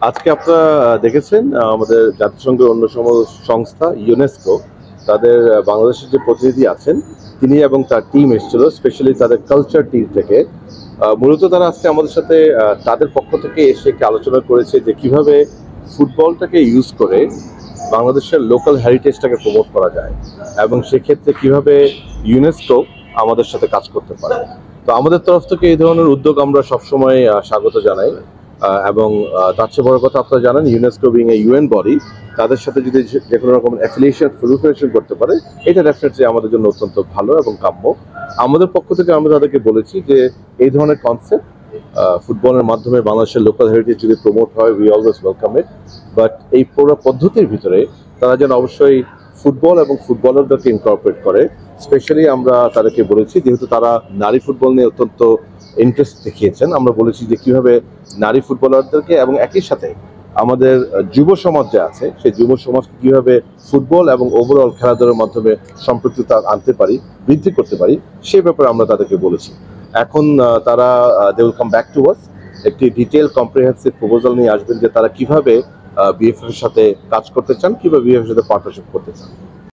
আজকে আপনারা দেখেছেন আমাদের জাতিসংঘের অন্যতম সংস্থা ইউনেস্কো তাদের বাংলাদেশের যে প্রতিনিধি আছেন তিনি এবং তার টিম এসেছিল, স্পেশালি তাদের কালচার টিম থেকে। মূলত তারা আজকে আমাদের সাথে তাদের পক্ষ থেকে এসে একটি আলোচনা করেছে যে কিভাবে ফুটবলটাকে ইউজ করে বাংলাদেশের লোকাল হেরিটেজটাকে প্রমোট করা যায় এবং সেক্ষেত্রে কিভাবে ইউনেস্কো আমাদের সাথে কাজ করতে পারে। তো আমাদের তরফ থেকে এই ধরনের উদ্যোগ আমরা সবসময় স্বাগত জানাই। এবং তার চেয়ে বড় কথা, আপনারা জানেন UNESCO being a UN body, তাদের সাথে যদি যে কোনো রকম অ্যাফিলিয়েশন প্রলিফারেশন করতে পারে, এটা ডেফিনেটলি আমাদের জন্য অত্যন্ত ভালো এবং কাম্য। আমাদের পক্ষ থেকে আমরা তাদেরকে বলেছি যে এই ধরনের কনসেপ্ট ফুটবলের মাধ্যমে বাংলাদেশের লোকাল হেরিটেজ যদি প্রমোট হয়, we always welcome it. But এই পুরো পদ্ধতির ভিতরে তারা যেন অবশ্যই ফুটবল এবং ফুটবলারদেরকে ইনকর্পোরেট করে। স্পেশালি আমরা তাদেরকে বলেছি, যেহেতু তারা নারী ফুটবল নিয়ে অত্যন্ত ইন্টারেস্ট দেখিয়েছেন, আমরা বলেছি যে কিভাবে নারী ফুটবলারদেরকে এবং একই সাথে আমাদের যুব সমাজ যে আছে সেই যুব সমাজকে কিভাবে ফুটবল এবং ওভারঅল খেলাধুলার মাধ্যমে সম্পৃক্ততা আনতে পারি, বৃদ্ধি করতে পারি, সে ব্যাপারে আমরা তাদেরকে বলেছি। এখন তারা they will come back to us, একটি ডিটেল কম্প্রিহেন্সিভ প্রপোজাল নিয়ে আসবেন যে তারা কিভাবে বিএফএফ এর সাথে কাজ করতে চান, কিভাবে বিএফএফ এর সাথে পার্টনারশিপ করতে চান।